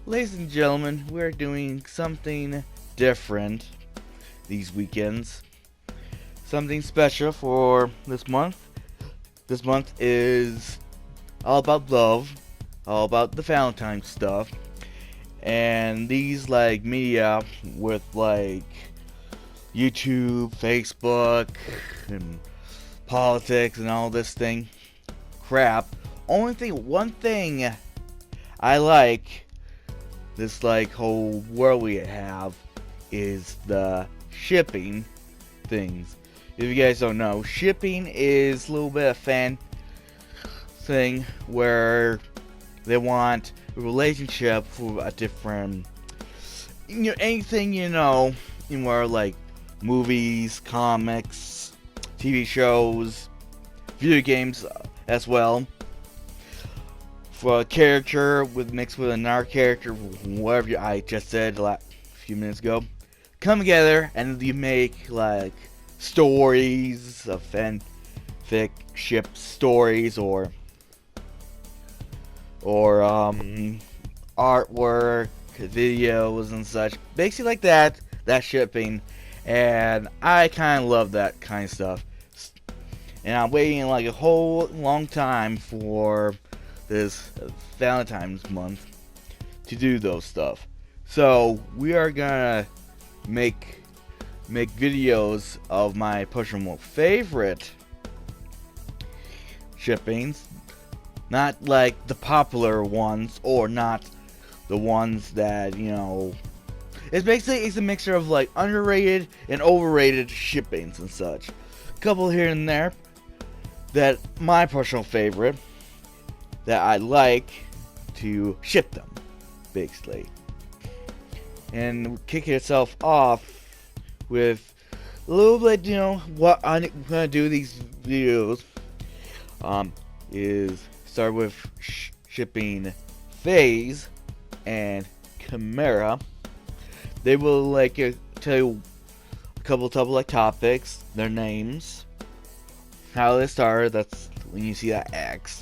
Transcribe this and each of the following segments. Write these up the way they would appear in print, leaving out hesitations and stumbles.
Ladies and gentlemen, we're doing something different these weekends. Something special for this month. This month is all about love, all about the Valentine stuff. And these media with YouTube, Facebook, and politics and all this thing crap. One thing I like this whole world we have is the shipping things. If you guys don't know, shipping is a little bit of fan thing where they want a relationship for a different, anything where movies, comics, TV shows, video games as well. For a character mixed with another character, whatever I just said a few minutes ago, come together and you make stories of fanfic ship stories or artwork, videos and such. Basically like that shipping, and I kind of love that kind of stuff. And I'm waiting a whole long time for this Valentine's month to do those stuff. So we are gonna make videos of my personal favorite shippings, not like the popular ones or not the ones that it's a mixture of underrated and overrated shippings and such. A couple here and there that my personal favorite that I like to ship them, basically. And kick itself off with a little bit, what I'm gonna do these videos is start with shipping Phase and Khaimera. They will tell you a couple topics, their names, how they started. That's when you see that X.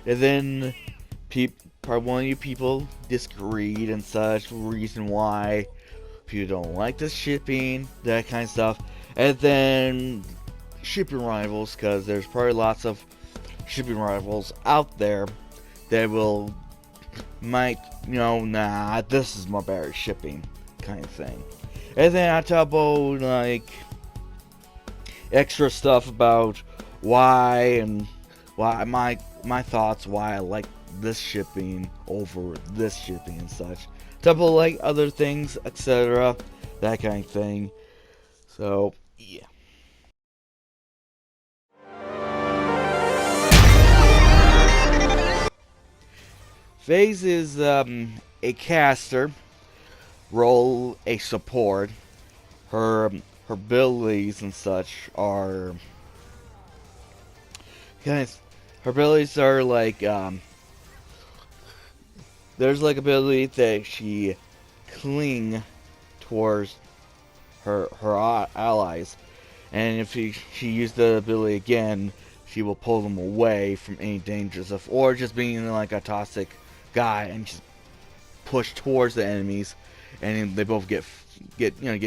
And then part one of you people disagreed and such, reason why people don't like the shipping, that kind of stuff. And then shipping rivals, because there's probably lots of shipping rivals out there that nah, this is my better shipping kind of thing. And then I talk about extra stuff about why my thoughts, why I like this shipping over this shipping and such. Couple other things, etc. That kind of thing. So yeah. Phase is a caster, role a support. Her abilities and such are her abilities are there's ability that she cling towards her allies, and if she used the ability again, she will pull them away from any dangers or just being a toxic guy and just push towards the enemies, and they both get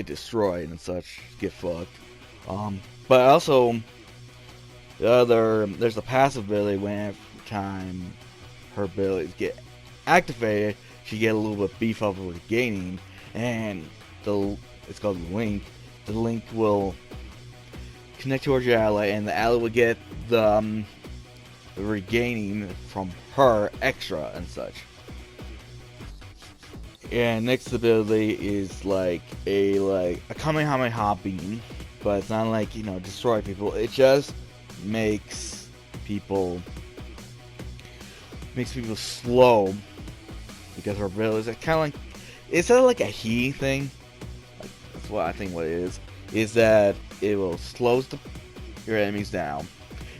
destroyed and such, get fucked. But also there's a passive ability when every time her abilities get activated, she get a little bit beef up with gaining, and it's called the link. The link will connect towards your ally, and the ally will get the regaining from her extra and such. And next ability is a Kamehameha beam, but it's not destroy people. It just makes people slow, because her abilities are kind of it's not a he thing. That's what I think what it is that it will slow your enemies down.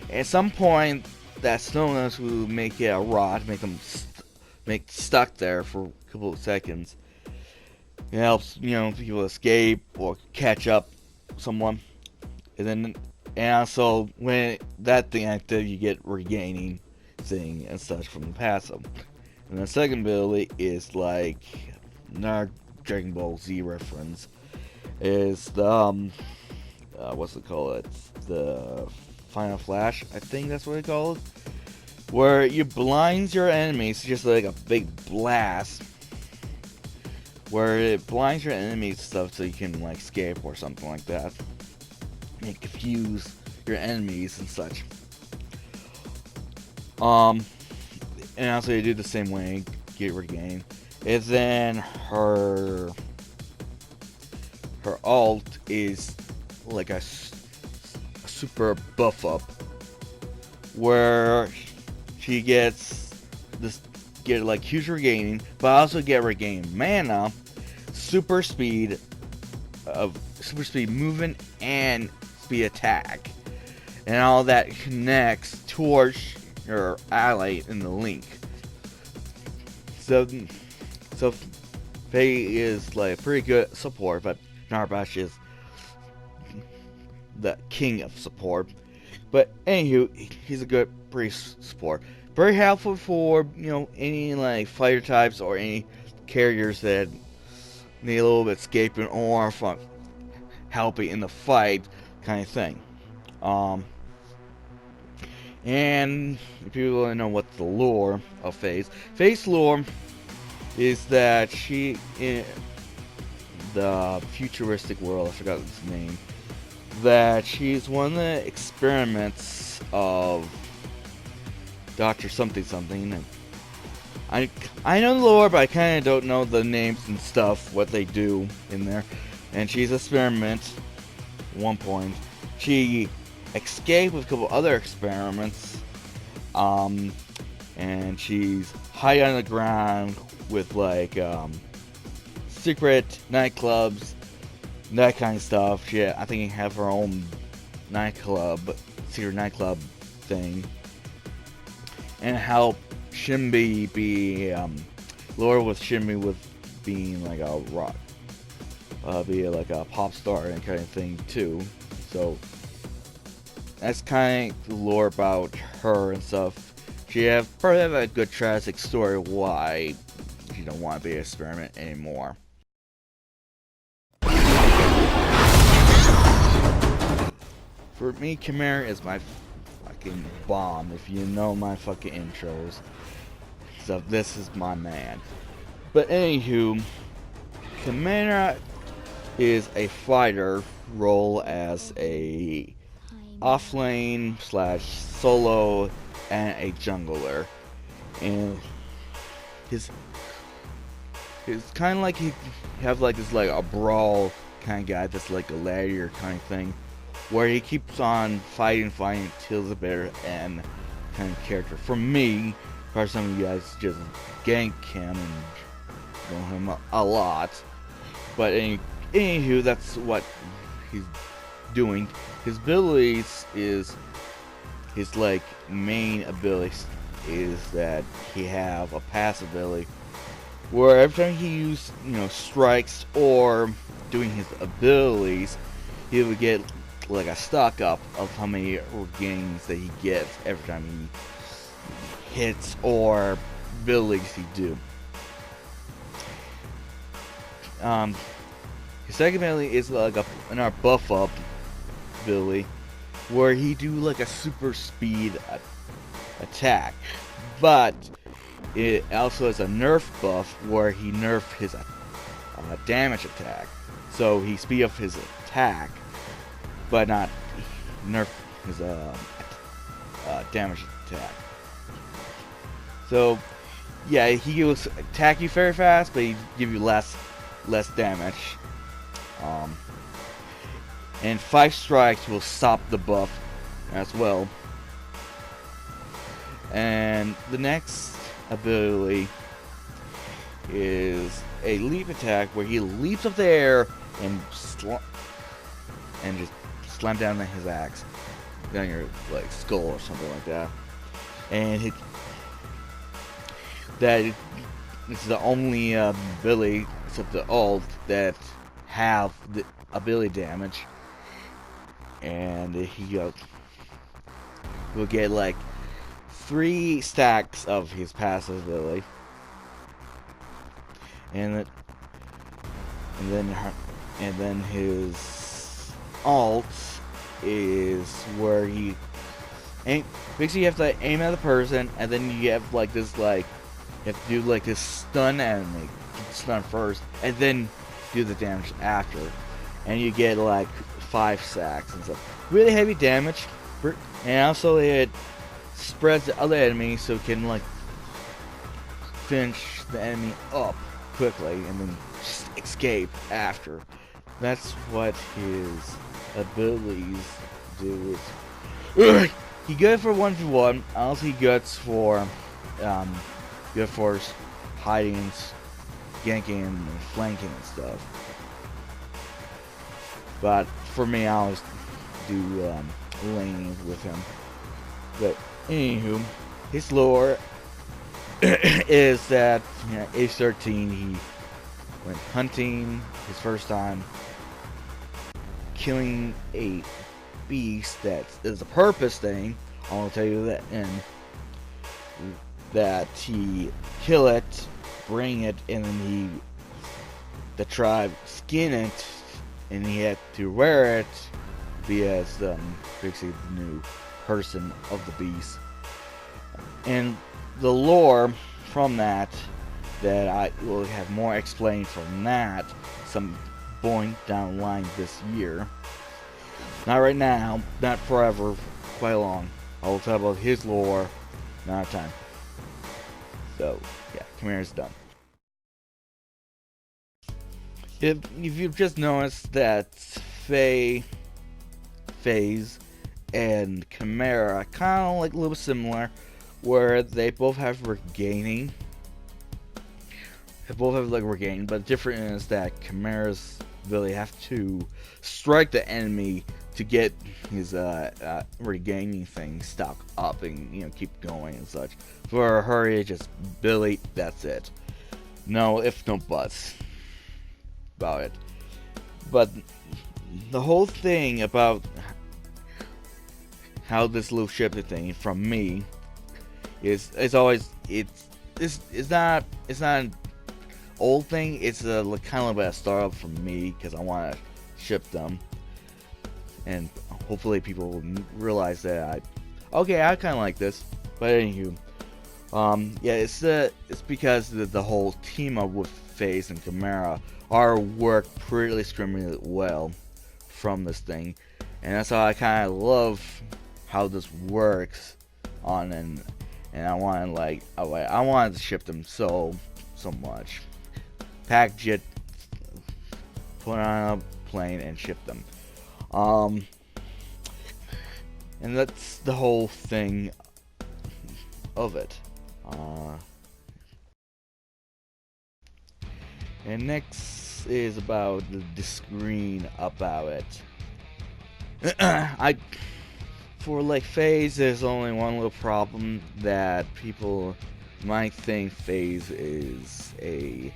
At some point, that slowness will make it a rot, make them stuck there for a couple of seconds. It helps people escape or catch up someone, and also when that thing active, you get regaining thing and such from the passive. And the second ability is like another Dragon Ball Z reference. Is the what's it called? It's the Final Flash, I think that's what they call it. Where you blind your enemies, just like a big blast. Where it blinds your enemies stuff so you can like escape or something like that. And confuse your enemies and such. And also you do the same way, get regain. And then her alt is like a super buff up, where she gets like huge regaining, but also get regained mana, super speed movement, and speed attack, and all that connects towards your ally in the link. So Faye is like pretty good support, but Narbash is the king of support. But anywho, he's a good priest support. Very helpful for, any like fighter types or any carriers that need a little bit escaping or from helping in the fight kind of thing. And if you want to know what the lore of Faye's lore is that she, in the futuristic world, I forgot its name, that she's one of the experiments of Dr. Something Something. I know the lore, but I kind of don't know the names and stuff, what they do in there. And she's an experiment at one point. She escaped with a couple other experiments. And she's high on the ground with like secret nightclubs, that kind of stuff. She, I think, have her own secret nightclub thing, and help Shimby be Laura with Shimby with being like a rock, be like a pop star and kind of thing too. So that's kind of the lore about her and stuff. She probably have a good tragic story why she don't want to be an experiment anymore. For me, Khaimera is my fucking bomb. If you know my fucking intros, so this is my man. But anywho, Khaimera is a fighter role as a offlane / solo and a jungler, and his kind of like he have like this like a brawl kind of guy that's like a gladiator kind of thing, where he keeps on fighting till the bitter end kind of character. For me, for some of you guys just gank him and know him a lot, but anywho, that's what he's doing. His abilities is his like main abilities is that he have a passive ability where every time he uses strikes or doing his abilities, he would get like a stock up of how many gains that he gets every time he hits or abilities he do. His second ability is like another buff up ability where he do like a super speed attack, but it also has a nerf buff where he nerf his damage attack, so he speed up his attack but not nerf his damage attack. So yeah, he will attack you very fast, but he give you less damage. And 5 strikes will stop the buff as well. And the next ability is a leap attack where he leaps up there and just slam down his axe down your like skull or something like that. And this is the only ability except the ult that have the ability damage, and he will get like 3 stacks of his passive ability, and it, and then his alt is where he aim. Basically, you have to aim at the person, and then you have like this like you have to do like this stun enemy, stun first, and then do the damage after, and you get like 5 sacks and stuff. Really heavy damage, and also it spreads the other enemy so it can like finish the enemy up quickly and then escape after. That's what his abilities do. He good for 1v1. Also, he good for hiding, ganking, and flanking and stuff. But for me, I always do laning with him. But anywho, his lore is that age 13 he went hunting his first time, killing a beast that is a purpose thing. I want to tell you that, and that he kill it, bring it, and then the tribe skin it, and he had to wear it, be as basically the new person of the beast. And the lore from that I will have more explained from that some point down the line this year. Not right now, not forever, quite long. I will talk about his lore another time. So, yeah, Khaimera's done. If you've just noticed that FaZe and Khaimera are kind of like a little similar, where they both have regaining. They both have like regaining, but the difference is that Khaimera's really have to strike the enemy to get his regaining thing stuck up and keep going and such. For her, it's just Billy. That's it. No ifs, no buts about it. But the whole thing about how this little shifted thing from me is it's not an old thing. It's a kind of a startup from me because I want to ship them, and hopefully people will realize that I kind of like this. But anywho, yeah, it's because the whole team up with FaZe and Khaimera are worked pretty extremely well from this thing, and that's how I kind of love how this works on, and I wanted to ship them so much, package it, put it on a plane, and ship them. And that's the whole thing of it. And next is about the disagreeing about it. For like FaZe, there's only one little problem that people might think FaZe is a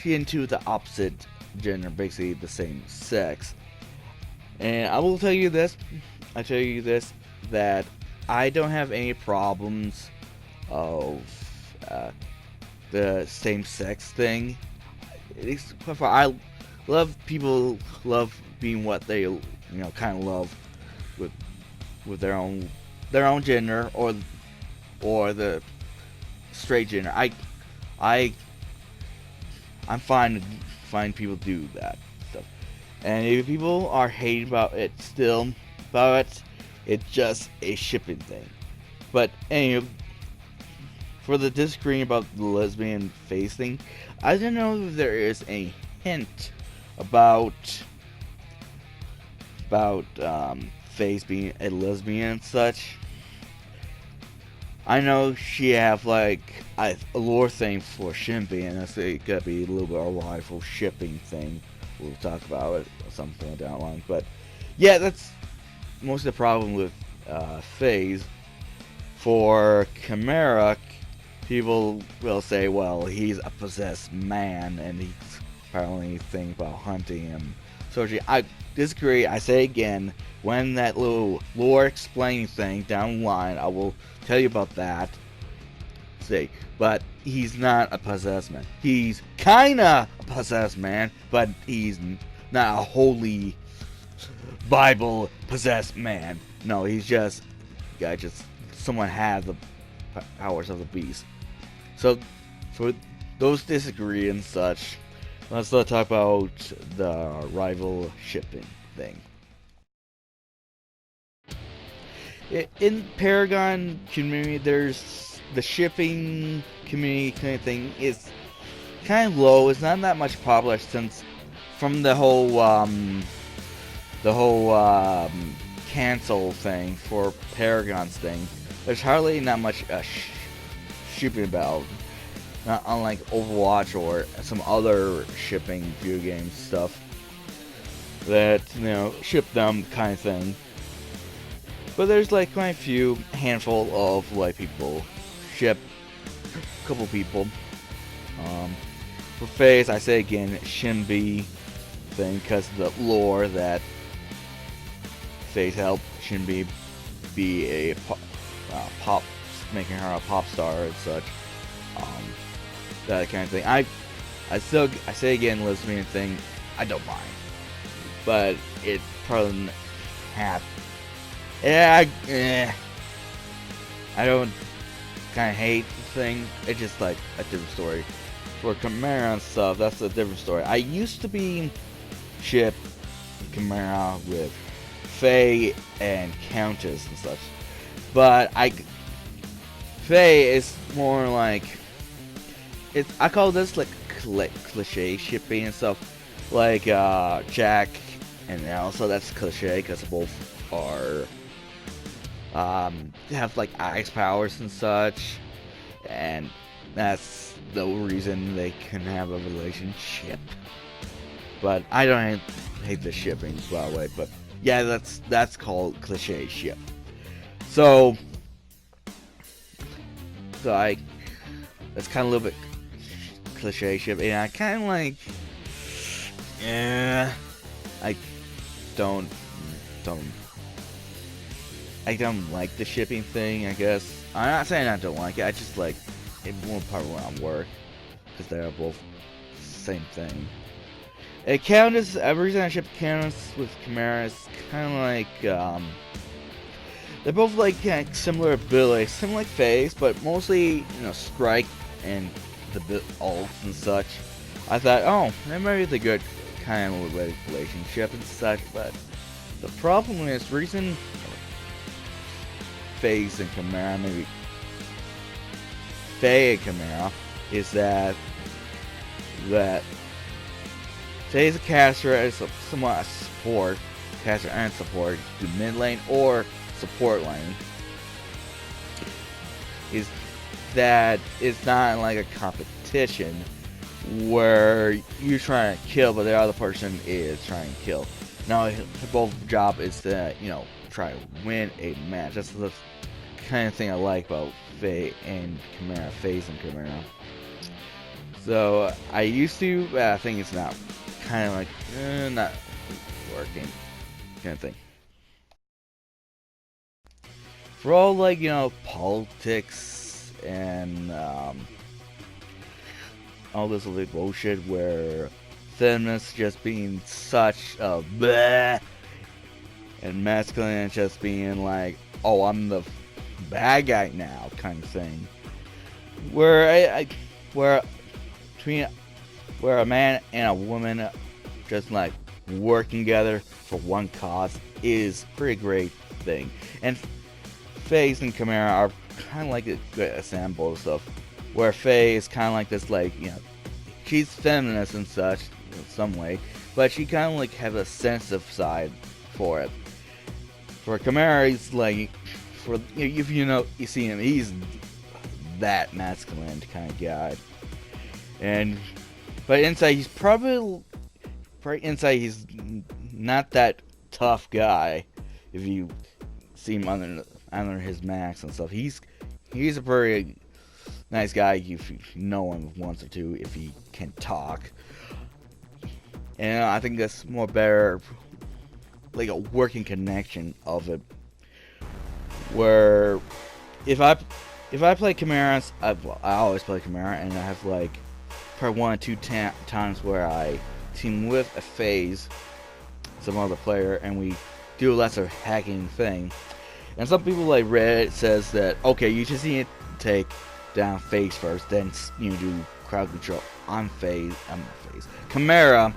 into the opposite gender, basically the same sex. And I will tell you this, that I don't have any problems of the same sex thing. I love people love being what they kind of love with their own gender or the straight gender. I'm fine people do that stuff. And if people are hating about it still, it's just a shipping thing. But anyway, for the disagreeing about the lesbian FaZe thing, I don't know if there is a hint about FaZe being a lesbian and such. I know she have like a lore thing for shipping, and that's it could be a little bit of a rival shipping thing. We'll talk about it at some point down the line. But yeah, that's most of the problem with FaZe. For Khaimera, people will say, well, he's a possessed man, and he's apparently thinking about hunting him. So I disagree. I say again, when that little lore explaining thing down the line, I will tell you about that. say, but he's not a possessed man. He's kinda a possessed man, but he's not a holy Bible possessed man. No, he's just someone has the powers of the beast. So for those disagree and such, let's talk about the rival shipping thing. In Paragon community, there's the shipping community kind of thing is kind of low. It's not that much popular since from the whole cancel thing for Paragon's thing. There's hardly not much shipping about, not unlike Overwatch or some other shipping video game stuff that ship them kind of thing. But there's like quite a few handful of like people ship a couple people. For FaZe, I say again, Shinbi thing because of the lore that FaZe helped Shinbi be a pop, making her a pop star and such. That kind of thing. I say again, listening thing, I don't mind, but it probably have. I don't kind of hate the thing. It's just like a different story. For Khaimera and stuff, that's a different story. I used to be ship Khaimera with Faye and Countess and such, but Faye is more like I call this like cliche shipping and stuff, like Jack and Elsa. That's cliche because both are have like ice powers and such, and that's the reason they can have a relationship. But I don't hate the shipping, by the way. But yeah, that's called cliche ship. So that's kind of a little bit cliche ship, and I kind of like, I don't like the shipping thing, I guess. I'm not saying I don't like it, I just like it more part around work, because they're both same thing. And Countess, every reason I ship Countess with Khaimera is kind of like, they're both like similar abilities, similar like FaZe, but mostly, strike and the ults and such. I thought, oh, that might be the good kind of relationship and such, but the problem is, reason FaZe and Khaimera, maybe Faye and Khaimera, is that Faye's a caster is somewhat a support, caster and support, do mid lane or support lane. Is that it's not like a competition where you're trying to kill, but the other person is trying to kill. Now, both job is to try to win a match. That's the kind of thing I like about Faye and Khaimera, FaZe and Khaimera. So I used to, but I think it's not kind of like not working kind of thing. For all like politics and all this little bullshit where feminists just being such a bleh and masculine just being like, oh, I'm the bad guy now kind of thing, where where a man and a woman just like working together for one cause is a pretty great thing. And FaZe and Khaimera are kind of like a good example of stuff, where Faye is kind of like this, like, she's feminist and such in some way, but she kind of like has a sensitive side for it. For Khaimera, he's like, if you see him, he's that masculine kind of guy. But inside, he's probably he's not that tough guy. If you see him under his mask and stuff, he's a very nice guy if you know him once or two, if he can talk. And I think that's more better, like a working connection of it. Where if I if I play Chimeras, well, I always play Chimera, and I have like probably 1 or 2 times where I team with a phase, some other player, and we do a lesser hacking thing. And some people like Reddit says that okay, you just need to take down phase first, then do crowd control on phase. Chimera,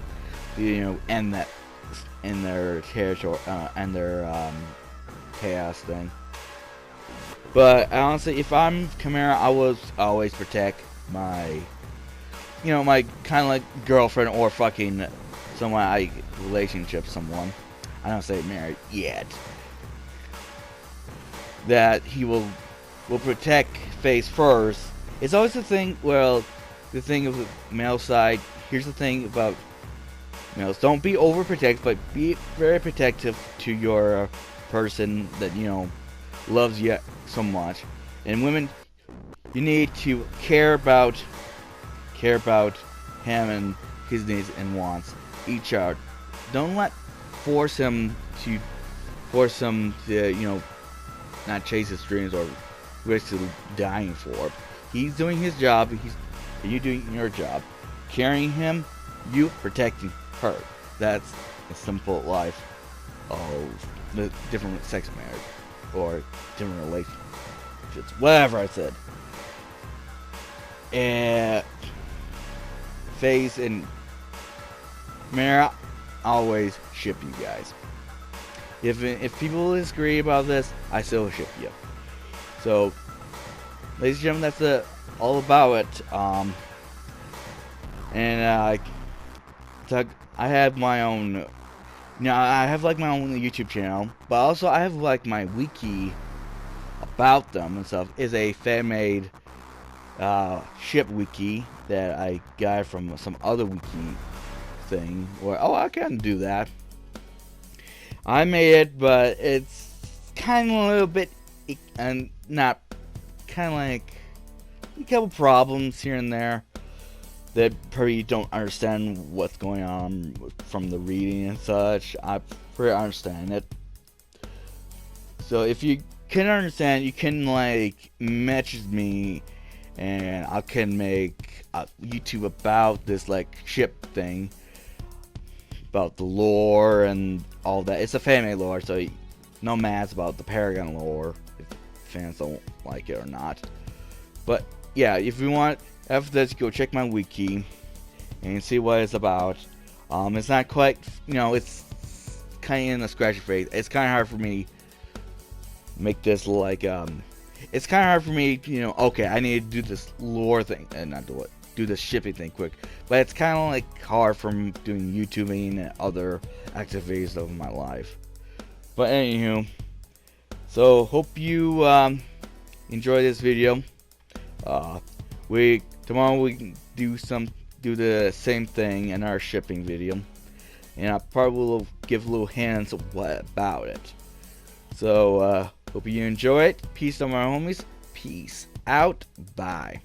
end that in their territory and their chaos thing. But honestly, if I'm Chimera, I will always protect my, my kind of like girlfriend or fucking someone relationship, someone. I don't say married yet. That he will protect face first. It's always the thing. Well, the thing of the male side. Here's the thing about males: don't be overprotective, but be very protective to your person that loves you so much. And women, you need to care about him and his needs and wants each other. Don't force him to not chase his dreams or risk dying for. He's doing his job. You doing your job. Carrying him, you protecting her. That's a simple life of the different sex marriage or different relationships. Whatever I said. And Phase and Mara always ship you guys. If people disagree about this, I still ship you. So, ladies and gentlemen, that's all about it. And I have my own. I have like my own YouTube channel, but also I have like my wiki about them and stuff. Is a fan-made ship wiki that I got from some other wiki thing. Where I can do that. I made it, but it's kind of a little bit, and not kind of like a couple problems here and there that probably don't understand what's going on from the reading and such. I pretty understand it. So if you can understand, you can like message me, and I can make a YouTube about this like ship thing. About the lore and all that. It's a fan-made lore, so no mads about the Paragon lore if fans don't like it or not. But yeah, if you want, after this, go check my wiki and see what it's about. It's not quite, it's kind of in the scratchy phase. It's kind of hard for me to make this like, it's kind of hard for me, okay, I need to do this lore thing and not do the shipping thing quick, but it's kind of like hard from doing YouTubing and other activities of my life. But anywho, so hope you enjoy this video. Tomorrow we can do the same thing in our shipping video, and I probably will give little hints of what about it. So hope you enjoy it. Peace out, my homies. Peace out. Bye.